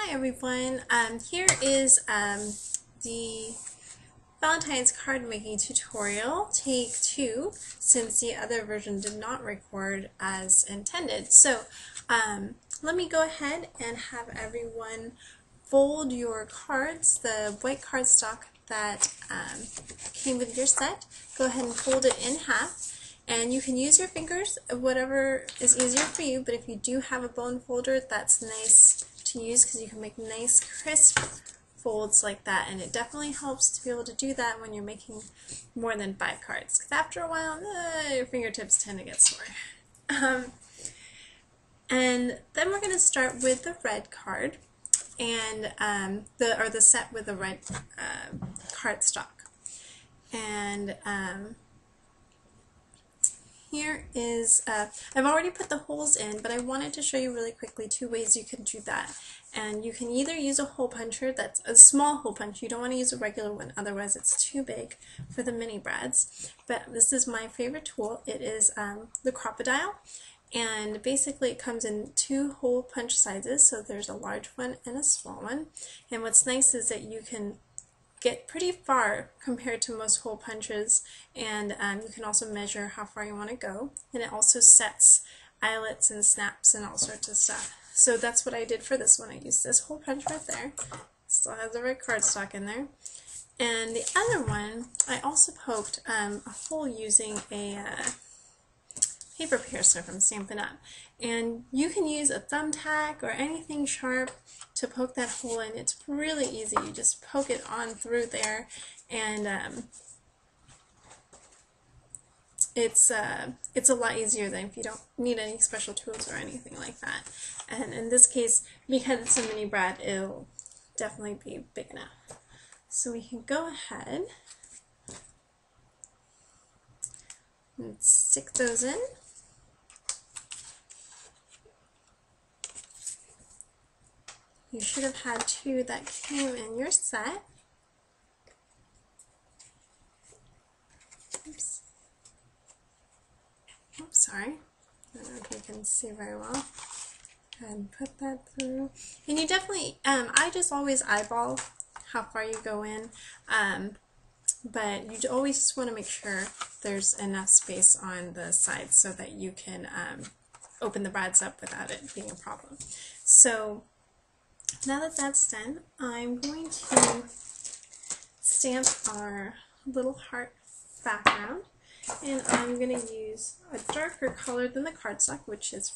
Hi everyone, here is the Valentine's card making tutorial, take 2, since the other version did not record as intended. So let me go ahead and have everyone fold your cards, the white cardstock that came with your set. Go ahead and fold it in half. And you can use your fingers, whatever is easier for you, but if you do have a bone folder, that's nice to use because you can make nice crisp folds like that, and it definitely helps to be able to do that when you're making more than 5 cards, because after a while your fingertips tend to get sore. And then we're going to start with the red card, and the set with the red cardstock. And here is, I've already put the holes in, but I wanted to show you really quickly 2 ways you can do that. And you can either use a hole puncher, that's a small hole punch. You don't want to use a regular one, otherwise it's too big for the mini brads. But this is my favorite tool. It is the Crocodile, and basically it comes in 2 hole punch sizes, so there's a large one and a small one. And what's nice is that you can get pretty far compared to most hole punches, and you can also measure how far you want to go, and it also sets eyelets and snaps and all sorts of stuff. So that's what I did for this one. I used this hole punch right there. Still has the red cardstock in there. And the other one, I also poked a hole using a paper piercer from Stampin' Up. And you can use a thumbtack or anything sharp to poke that hole in. It's really easy. You just poke it on through there, and it's a lot easier than if you don't need any special tools or anything like that. And in this case, because it's a mini brad, it'll definitely be big enough. So we can go ahead and stick those in. You should have had 2 that came in your set. Oops. Oops, sorry. I don't know if you can see very well. Go ahead and put that through. And you definitely, I just always eyeball how far you go in, but you always just want to make sure there's enough space on the sides so that you can open the brads up without it being a problem. So now that that's done, I'm going to stamp our little heart background, and I'm going to use a darker color than the cardstock, which is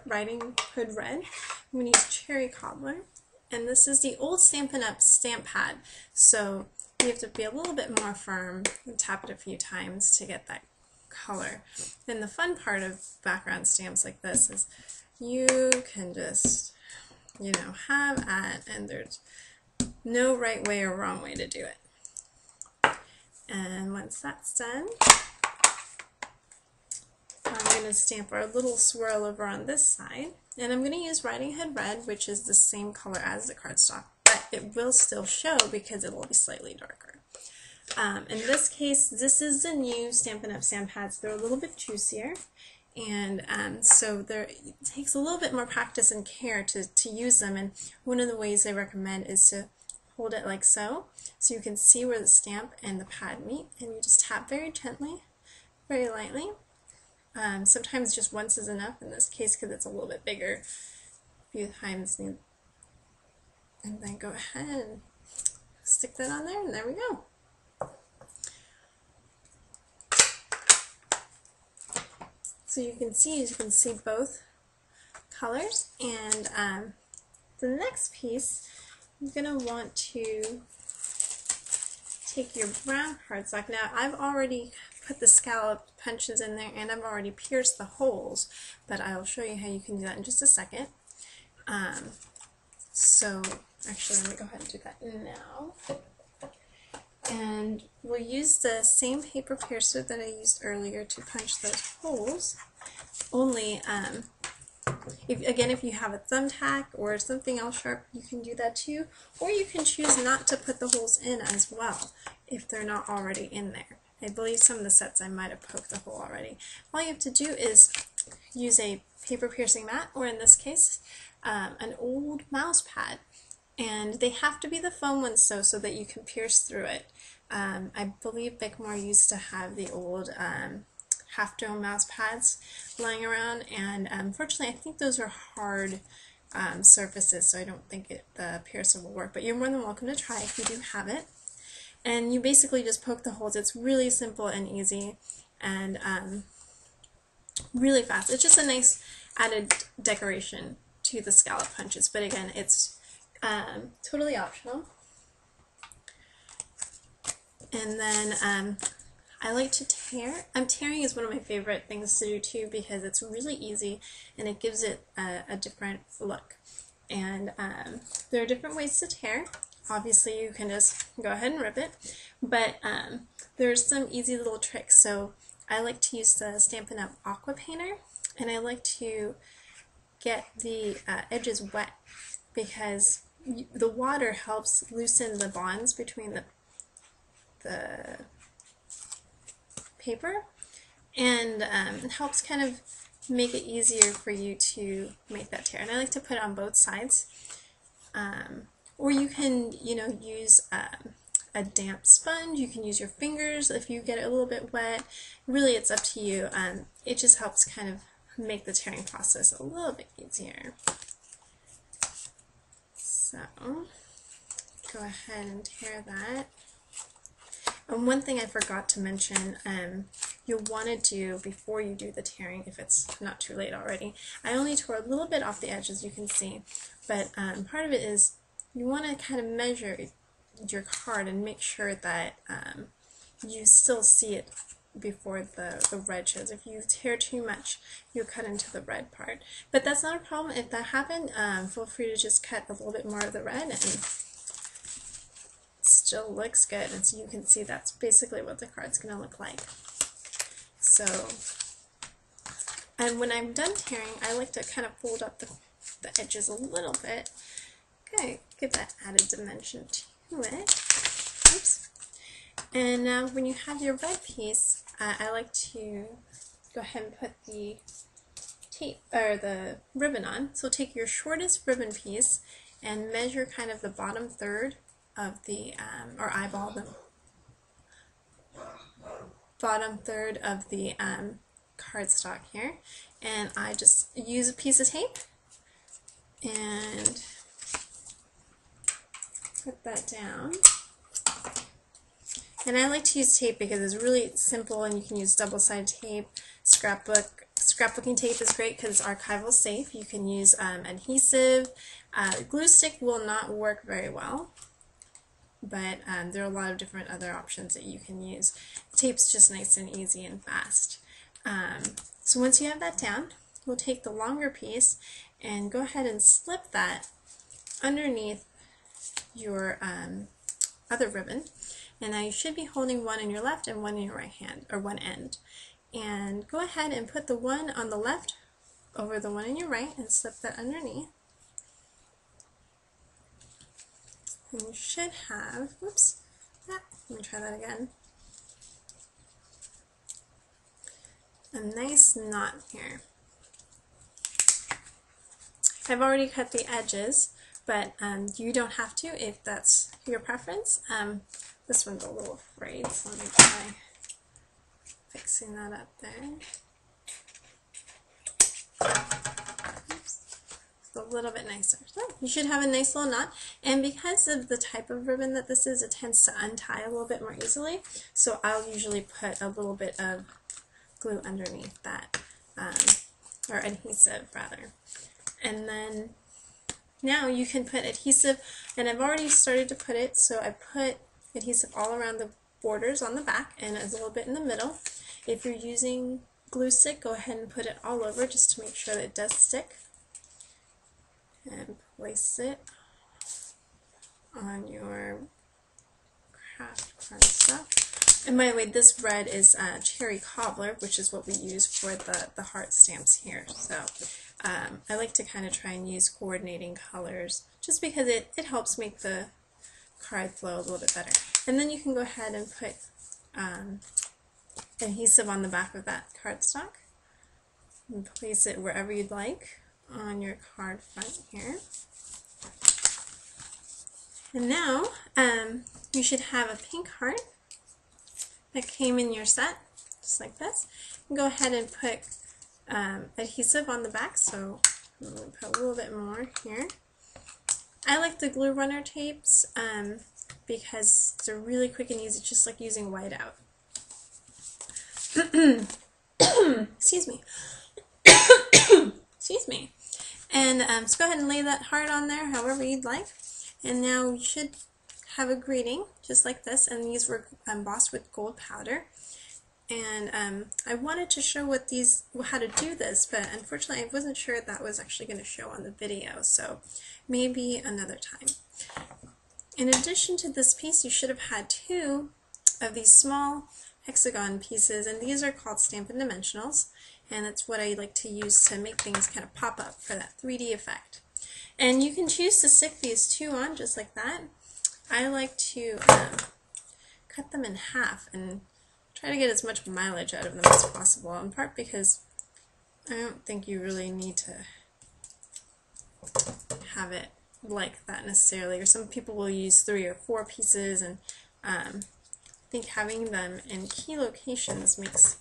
Riding Hood Red. I'm going to use Cherry Cobbler, and this is the old Stampin' Up stamp pad, so you have to be a little bit more firm and tap it a few times to get that color. And the fun part of background stamps like this is you can just, you know, have at, and there's no right way or wrong way to do it. And once that's done, I'm going to stamp our little swirl over on this side, and I'm going to use Riding Hood Red, which is the same color as the cardstock, but it will still show because it will be slightly darker. In this case, this is the new Stampin' Up stamp pads. They're a little bit juicier, and so it takes a little bit more practice and care to use them. And one of the ways I recommend is to hold it like so you can see where the stamp and the pad meet, and you just tap very gently, very lightly. Sometimes just once is enough in this case because it's a little bit bigger. A few times, and then go ahead and stick that on there, and there we go. So you can see both colors, and the next piece, you're going to want to take your brown cardstock. Now I've already put the scallop punches in there, and I've already pierced the holes, but I'll show you how you can do that in just a second. So actually, let me go ahead and do that now. And we'll use the same paper piercer that I used earlier to punch those holes, only if you have a thumbtack or something else sharp, you can do that too, or you can choose not to put the holes in as well if they're not already in there. I believe some of the sets I might have poked the hole already. All you have to do is use a paper piercing mat, or in this case an old mouse pad. And they have to be the foam ones so that you can pierce through it. I believe Bickmore used to have the old half dome mouse pads lying around, and unfortunately I think those are hard surfaces, so I don't think the piercer will work, but you're more than welcome to try if you do have it. And you basically just poke the holes. It's really simple and easy and really fast. It's just a nice added decoration to the scallop punches, but again, it's totally optional. And then I like to tear. Tearing is one of my favorite things to do too, because it's really easy and it gives it a different look. And there are different ways to tear. Obviously you can just go ahead and rip it, but there's some easy little tricks. So I like to use the Stampin' Up! Aqua Painter, and I like to get the edges wet, because the water helps loosen the bonds between the paper, and it helps kind of make it easier for you to make that tear. And I like to put it on both sides, or you can, use a damp sponge. You can use your fingers if you get it a little bit wet. Really, it's up to you. It just helps kind of make the tearing process a little bit easier. So go ahead and tear that. And one thing I forgot to mention, you'll want to do before you do the tearing, if it's not too late already. I only tore a little bit off the edge, as you can see, but part of it is you want to kind of measure your card and make sure that you still see it before the red shows. If you tear too much, you'll cut into the red part. But that's not a problem. If that happened, feel free to just cut a little bit more of the red, and it still looks good. And so you can see that's basically what the card's going to look like. So, and when I'm done tearing, I like to kind of fold up the edges a little bit. Okay, give that added dimension to it. Oops. And now when you have your red piece, I like to go ahead and put the tape or the ribbon on. So take your shortest ribbon piece and measure kind of the bottom third of the, or eyeball the bottom third of the cardstock here. And I just use a piece of tape and put that down. And I like to use tape because it's really simple, and you can use double-sided tape. Scrapbooking tape is great because it's archival safe. You can use adhesive. Glue stick will not work very well, but there are a lot of different other options that you can use. Tape's just nice and easy and fast. So once you have that down, we'll take the longer piece and go ahead and slip that underneath your other ribbon. And now you should be holding one in your left and one in your right hand, or one end. And go ahead and put the one on the left over the one in your right and slip that underneath. And you should have, whoops, let me try that again, a nice knot here. I've already cut the edges, but you don't have to if that's your preference. This one's a little frayed, so let me try fixing that up there. Oops. It's a little bit nicer. So you should have a nice little knot, and because of the type of ribbon that this is, it tends to untie a little bit more easily, so I'll usually put a little bit of glue underneath that, or adhesive rather. And then now you can put adhesive, and I've already started to put it, so I put adhesive all around the borders on the back and a little bit in the middle. If you're using glue stick, go ahead and put it all over just to make sure that it does stick. And place it on your craft card stuff. And by the way, this red is cherry cobbler, which is what we use for the heart stamps here. So I like to kind of try and use coordinating colors just because it helps make the card flow a little bit better. And then you can go ahead and put adhesive on the back of that cardstock and place it wherever you'd like. on your card front here. And now you should have a pink heart that came in your set, just like this. Go ahead and put adhesive on the back, so I'm going to put a little bit more here. I like the glue runner tapes because they're really quick and easy, just like using whiteout. Excuse me. Excuse me. And so go ahead and lay that heart on there however you'd like. And now we should have a greeting just like this, and these were embossed with gold powder. And I wanted to show how to do this, but unfortunately I wasn't sure that was actually going to show on the video, so maybe another time. In addition to this piece, you should have had 2 of these small hexagon pieces, and these are called Stampin' Dimensionals, and that's what I like to use to make things kind of pop up for that 3D effect. And you can choose to stick these 2 on just like that. I like to cut them in half and try to get as much mileage out of them as possible, in part because I don't think you really need to have it like that necessarily, or some people will use 3 or 4 pieces, and I think having them in key locations makes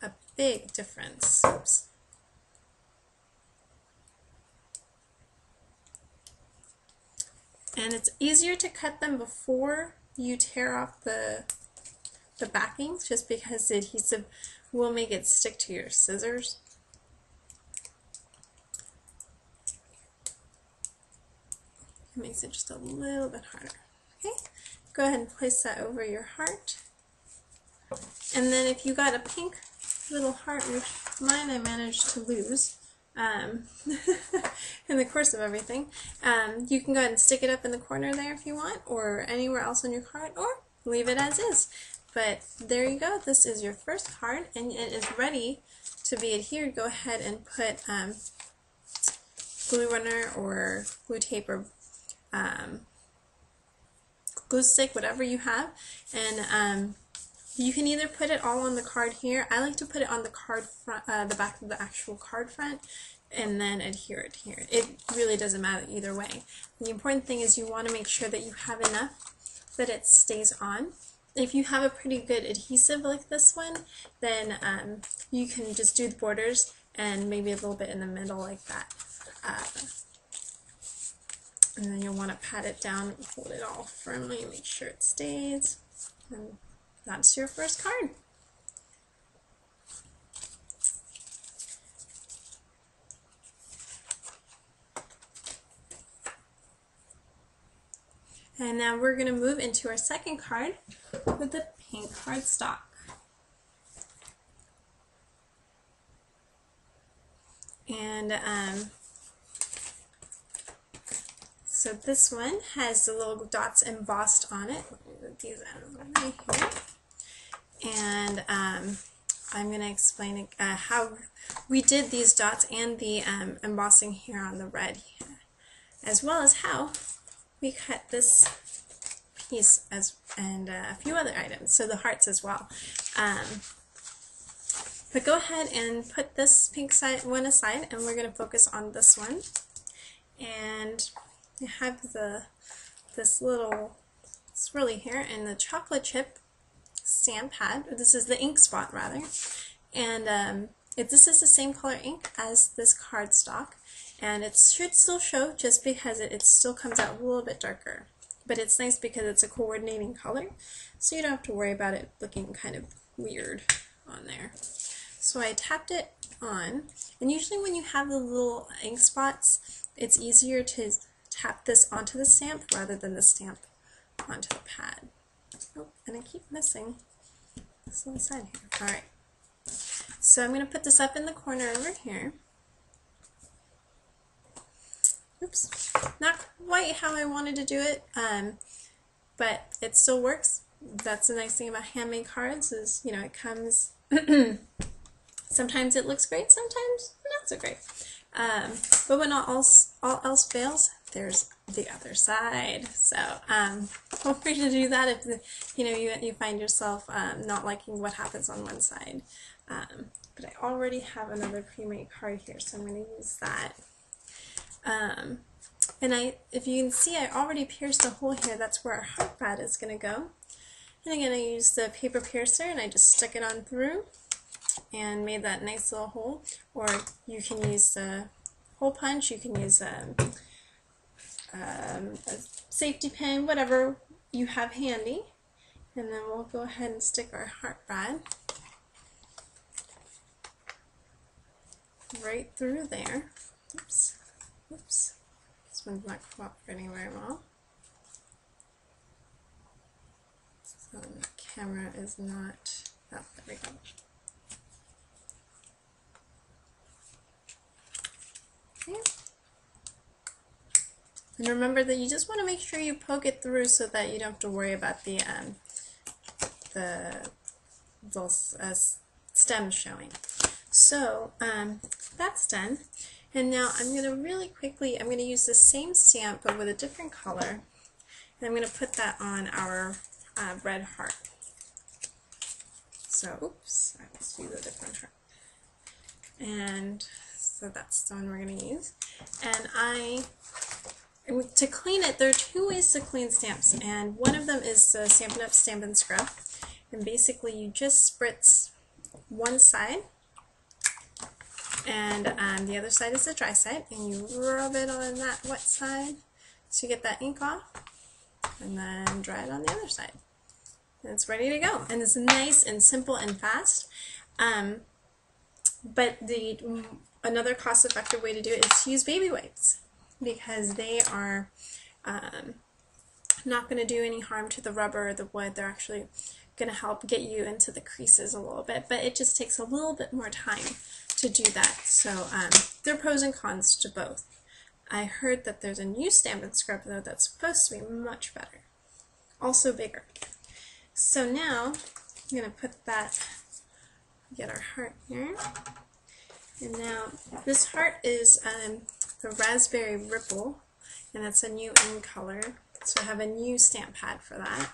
a big difference. Oops. And it's easier to cut them before you tear off the backings, just because the adhesive will make it stick to your scissors. It makes it just a little bit harder. Okay, go ahead and place that over your heart. And then if you got a pink little heart, which mine I managed to lose in the course of everything, you can go ahead and stick it up in the corner there if you want, or anywhere else on your card, or leave it as is. But there you go, this is your first card, and it is ready to be adhered. Go ahead and put glue runner or glue tape or glue stick, whatever you have, and you can either put it all on the card here. I like to put it on the card front, the back of the actual card front, and then adhere it here. It really doesn't matter either way. The important thing is you want to make sure that you have enough that it stays on. If you have a pretty good adhesive like this one, then you can just do the borders and maybe a little bit in the middle like that. And then you'll want to pat it down and hold it all firmly and make sure it stays. And that's your first card. And now we're going to move into our second card with the pink cardstock. And so this one has the little dots embossed on it. Let me move these out of the way here. And I'm going to explain how we did these dots and the embossing here on the red, as well as how we cut this piece and a few other items, so the hearts as well. But go ahead and put this pink one aside, and we're going to focus on this one. And I have this little swirly here and the chocolate chip stamp pad. This is the ink spot rather, and this is the same color ink as this cardstock, and it should still show just because it still comes out a little bit darker. But it's nice because it's a coordinating color, so you don't have to worry about it looking kind of weird on there. So I tapped it on, and usually when you have the little ink spots, it's easier to tap this onto the stamp rather than the stamp onto the pad. Oh, and I keep missing this little side here. Alright, so I'm going to put this up in the corner over here. Oops, not quite how I wanted to do it, but it still works. That's the nice thing about handmade cards is, you know, it comes, sometimes it looks great, sometimes not so great. But when all else fails, there's the other side. So feel free to do that if you find yourself not liking what happens on one side. but I already have another pre-made card here, so I'm going to use that. And if you can see, I already pierced a hole here. That's where our heart brad is going to go. And again, I used the paper piercer and I just stuck it on through and made that nice little hole. Or you can use the hole punch, you can use a safety pin, whatever you have handy. And then we'll go ahead and stick our heart brad right through there. Oops, oops. This one's not cooperating very well. So the camera is not, oh, there we go. Okay. And remember that you just want to make sure you poke it through so that you don't have to worry about the stems showing. So that's done. And now I'm going to really quickly, I'm going to use the same stamp but with a different color. And I'm going to put that on our red heart. So, oops, let's use a different heart. And so that's the one we're going to use. And to clean it, there are two ways to clean stamps, and one of them is the Stampin' Up! Stampin' Scrub. And basically you just spritz one side, and the other side is the dry side, and you rub it on that wet side so you get that ink off, and then dry it on the other side. And it's ready to go. And it's nice and simple and fast. But another cost-effective way to do it is to use baby wipes, because they are not going to do any harm to the rubber or the wood. They're actually going to help get you into the creases a little bit, but it just takes a little bit more time to do that. So there are pros and cons to both. I heard that there's a new Stampin' Scrub though that's supposed to be much better, also bigger. So now I'm going to put that, get our heart here, and now this heart is the Raspberry Ripple, and that's a new in color, so I have a new stamp pad for that.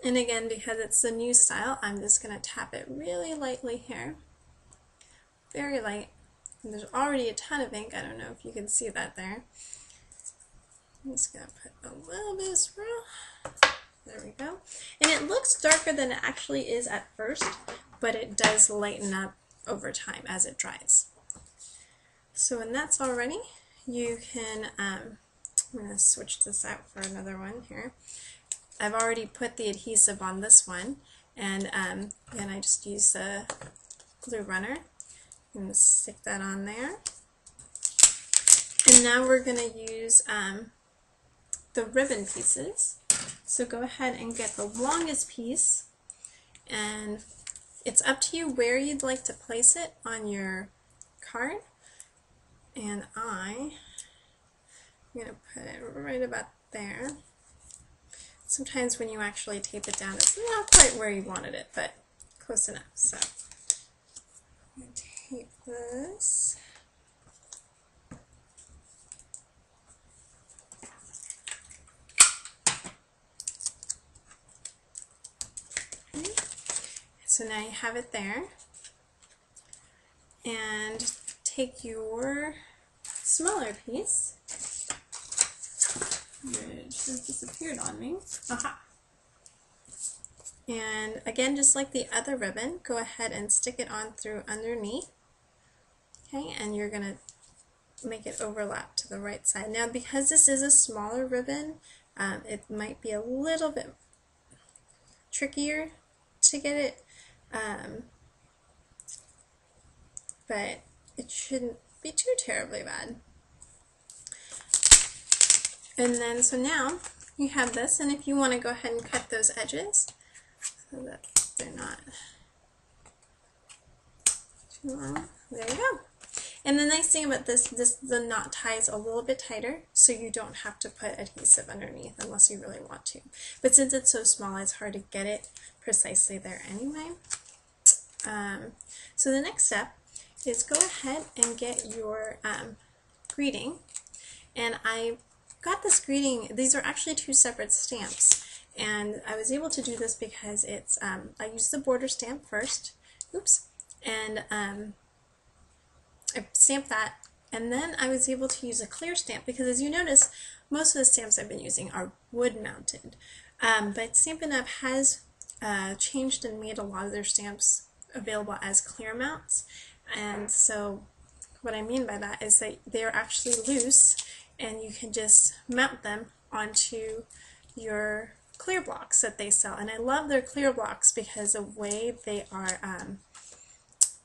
And again, because it's the new style, I'm just going to tap it really lightly here, very light. And there's already a ton of ink. I don't know if you can see that there. I'm just going to put a little bit of swirl. There we go. And it looks darker than it actually is at first, but it does lighten up over time as it dries. So when that's all ready, you can, I'm going to switch this out for another one here. I've already put the adhesive on this one, and I just use the glue runner and stick that on there. And now we're going to use the ribbon pieces. So go ahead and get the longest piece, and it's up to you where you'd like to place it on your card. And I'm going to put it right about there. Sometimes when you actually tape it down, it's not quite where you wanted it, but close enough. So I'm going to tape this. Okay. So now you have it there. And take your smaller piece. It just disappeared on me. Aha! And again, just like the other ribbon, go ahead and stick it on through underneath. Okay, and you're going to make it overlap to the right side. Now, because this is a smaller ribbon, it might be a little bit trickier to get it, but it shouldn't be too terribly bad. And then, so now you have this, and if you want to go ahead and cut those edges so that they're not too long, there you go. And the nice thing about this, the knot ties a little bit tighter, so you don't have to put adhesive underneath unless you really want to. But since it's so small, it's hard to get it precisely there anyway. So the next step is go ahead and get your greeting. And I got this greeting, these are actually two separate stamps, and I was able to do this because it's I used the border stamp first, oops, and I stamped that, and then I was able to use a clear stamp because, as you notice, most of the stamps I've been using are wood mounted, but Stampin' Up! Has changed and made a lot of their stamps available as clear mounts, and so what I mean by that is that they're actually loose and you can just mount them onto your clear blocks that they sell. And I love their clear blocks because the way they are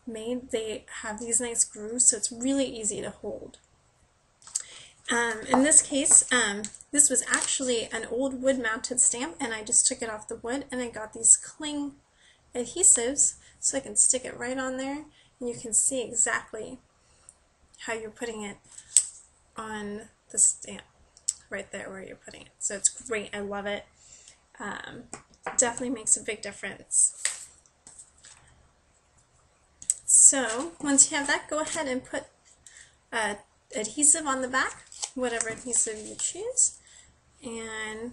made, they have these nice grooves, so it's really easy to hold. In this case, this was actually an old wood mounted stamp, and I just took it off the wood and I got these cling adhesives so I can stick it right on there, and you can see exactly how you're putting it on the stamp right there where you're putting it. So it's great. I love it. Definitely makes a big difference. So once you have that, go ahead and put adhesive on the back, whatever adhesive you choose, and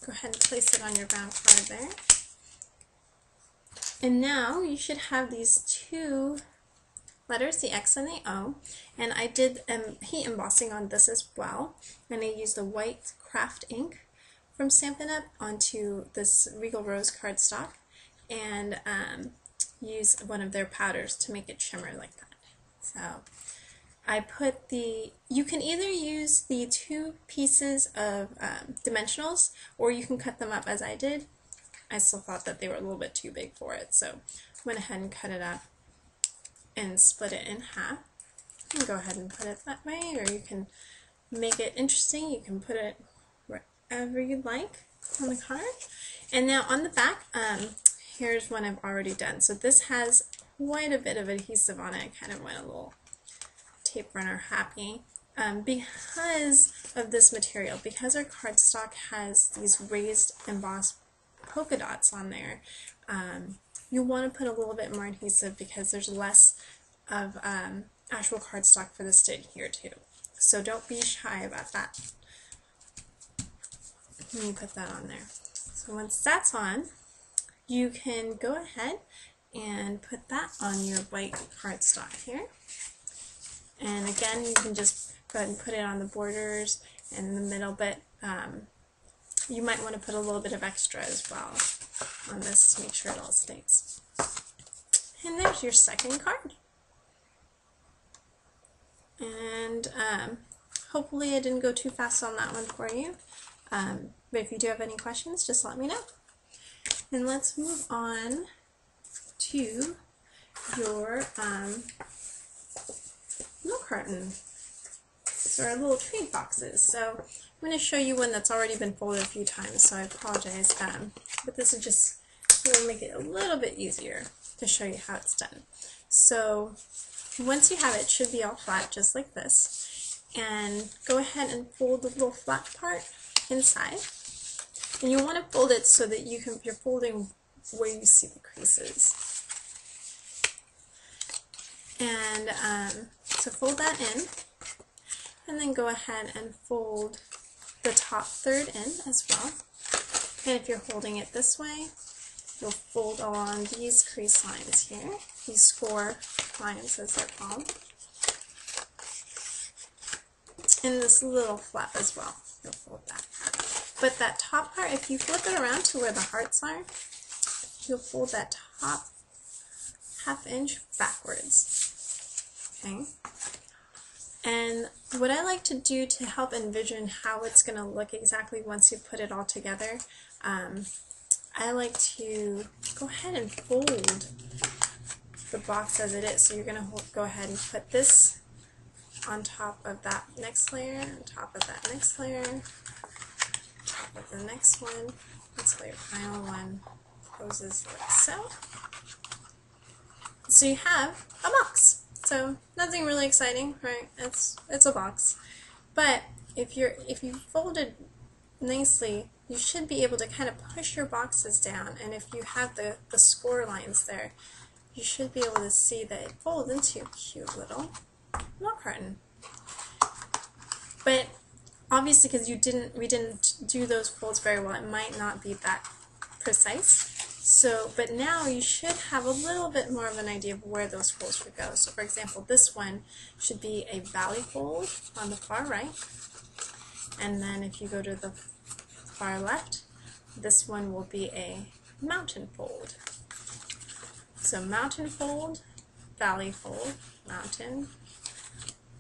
go ahead and place it on your brown card there. And now you should have these two letters, the X and the O, and I did heat embossing on this as well, and I used the white craft ink from Stampin' Up! Onto this Regal Rose cardstock, and used one of their powders to make it shimmer like that. So I put you can either use the two pieces of dimensionals, or you can cut them up as I did. I still thought that they were a little bit too big for it, so went ahead and cut it up and split it in half. You can go ahead and put it that way, or you can make it interesting. You can put it wherever you'd like on the card. And now on the back, here's one I've already done. So this has quite a bit of adhesive on it. I kind of went a little tape runner happy because of this material. Because our cardstock has these raised embossed polka dots on there, you want to put a little bit more adhesive because there's less of actual cardstock for this to adhere to. So don't be shy about that. Let me put that on there. So once that's on, you can go ahead and put that on your white cardstock here. And again, you can just go ahead and put it on the borders and in the middle, but you might want to put a little bit of extra as well on this to make sure it all stays. And there's your second card. And hopefully I didn't go too fast on that one for you. But if you do have any questions, just let me know. And let's move on to your milk carton. So our little treat boxes. So I'm going to show you one that's already been folded a few times, so I apologize. But this is just going to make it a little bit easier to show you how it's done. So once you have it, it should be all flat just like this. And go ahead and fold the little flat part inside. And you want to fold it so that you're folding where you see the creases. And so fold that in, and then go ahead and fold the top third in as well. And if you're holding it this way, you'll fold along these crease lines here, these score lines as they're called. And this little flap as well, you'll fold that. But that top part, if you flip it around to where the hearts are, you'll fold that top ½ inch backwards. Okay? And what I like to do to help envision how it's going to look exactly once you put it all together, I like to go ahead and fold the box as it is. So you're going to go ahead and put this on top of that next layer, on top of that next layer, top of the next one, until your final one closes like so. So you have a box. So nothing really exciting, right? It's a box. But if you fold it nicely, you should be able to kind of push your boxes down, and if you have the score lines there, you should be able to see that it folds into a cute little milk carton. But obviously, because we didn't do those folds very well, it might not be that precise. So, but now you should have a little bit more of an idea of where those holes should go. So for example, this one should be a valley fold on the far right. And then if you go to the far left, this one will be a mountain fold. So mountain fold, valley fold, mountain,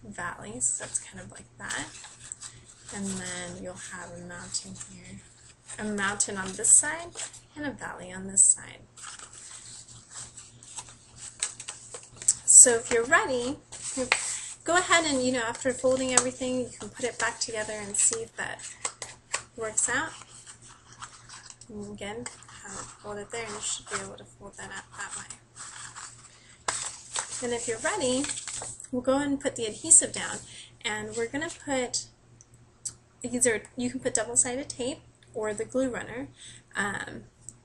valley, so that's kind of like that. And then you'll have a mountain here, a mountain on this side, and a valley on this side. So if you're ready, go ahead and, after folding everything, you can put it back together and see if that works out. And again, fold it there, and you should be able to fold that out that way. And if you're ready, we'll go ahead and put the adhesive down, and we're going to put either, you can put double-sided tape or the glue runner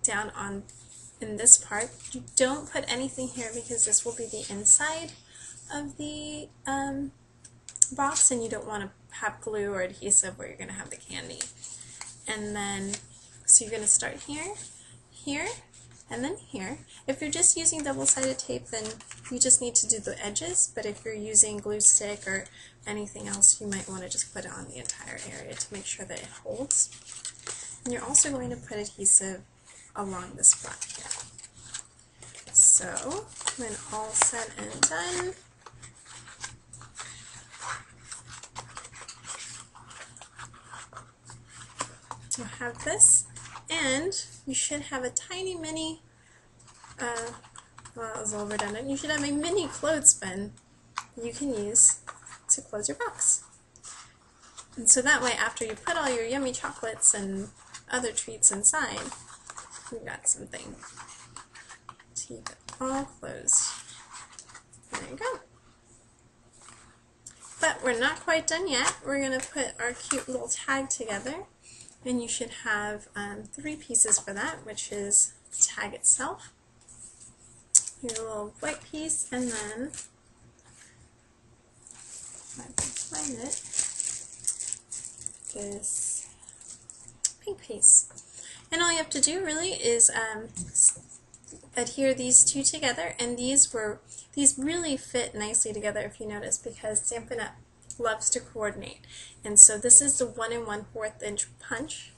down on in this part. You don't put anything here because this will be the inside of the box, and you don't want to have glue or adhesive where you're going to have the candy. And then, so you're going to start here, here, and then here. If you're just using double-sided tape, then you just need to do the edges, but if you're using glue stick or anything else, you might want to just put it on the entire area to make sure that it holds. And you're also going to put adhesive along this flap here. So, when all said and done, you'll have this, and you should have a tiny mini, well, that was a little redundant, you should have a mini clothespin you can use to close your box. And so that way, after you put all your yummy chocolates and other treats inside, you've got something to keep it all closed. There you go. But we're not quite done yet. We're going to put our cute little tag together. And you should have 3 pieces for that, which is the tag itself, your little white piece, and then, if I can find it, this pink piece. And all you have to do really is adhere these two together, and these really fit nicely together if you notice, because Stampin' Up! Loves to coordinate. And so this is the 1 1/4 inch punch,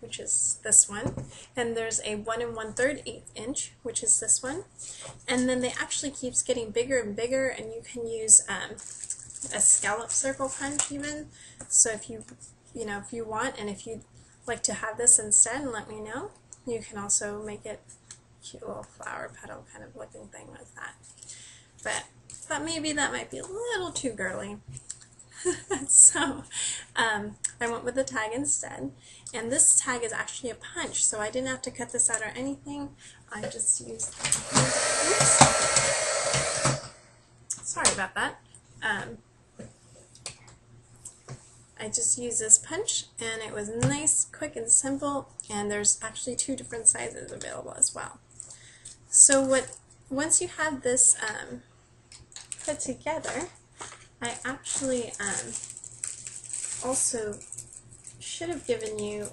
which is this one, and there's a 1 1/3 inch, which is this one, and then they actually keeps getting bigger and bigger, and you can use a scallop circle punch even. So if you if you want, and if you'd like to have this instead, and let me know, you can also make it a cute little flower petal kind of looking thing like that. But thought maybe that might be a little too girly. So I went with the tag instead, and this tag is actually a punch, so I didn't have to cut this out or anything. I just used, oops, sorry about that. I just used this punch, and it was nice, quick, and simple, and there's actually 2 different sizes available as well. So once you have this put together, I actually also should have given you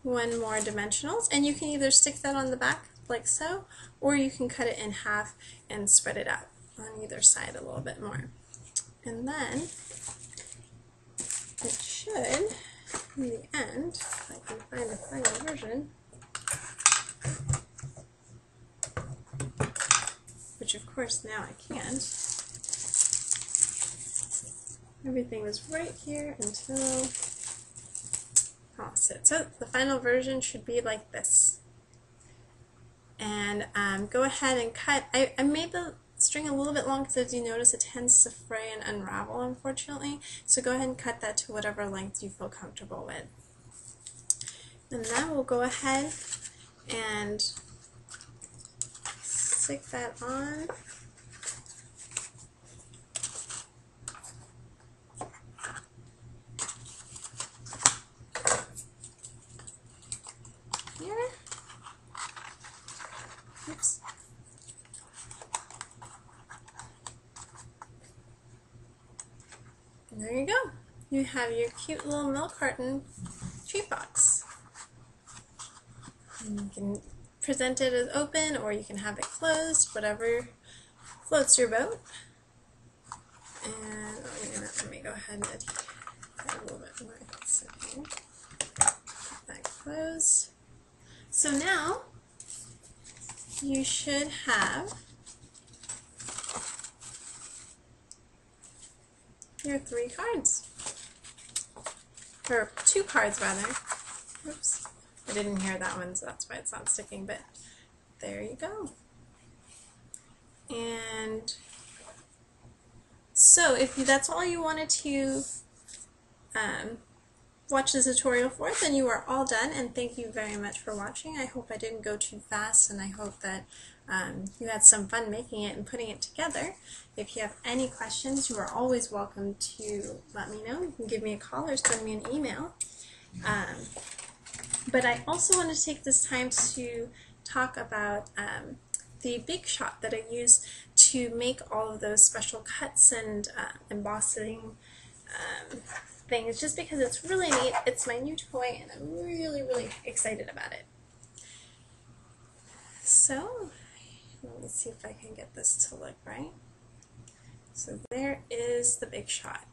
1 more dimensionals, and you can either stick that on the back like so, or you can cut it in half and spread it out on either side a little bit more. And then it should, in the end, if I can find the final version, which of course now I can't. Everything was right here until opposite. So the final version should be like this. And go ahead and cut. I made the string a little bit long because, as you notice, it tends to fray and unravel, unfortunately. So go ahead and cut that to whatever length you feel comfortable with. And then we'll go ahead and stick that on. Here. Oops. And there you go. You have your cute little milk carton treat box. And you can present it as open, or you can have it closed, whatever floats your boat. And let me go ahead and add a little bit more. So here, keep that closed. So now you should have your 3 cards, or 2 cards rather. Oops, I didn't hear that one, so that's why it's not sticking, but there you go. And so if that's all you wanted to watch the tutorial for, then you are all done, and thank you very much for watching. I hope I didn't go too fast, and I hope that you had some fun making it and putting it together. If you have any questions, you are always welcome to let me know. You can give me a call or send me an email. But I also want to take this time to talk about the big shot that I use to make all of those special cuts and embossing things, just because it's really neat. It's my new toy, and I'm really excited about it. So let me see if I can get this to look right. So there is the big shot.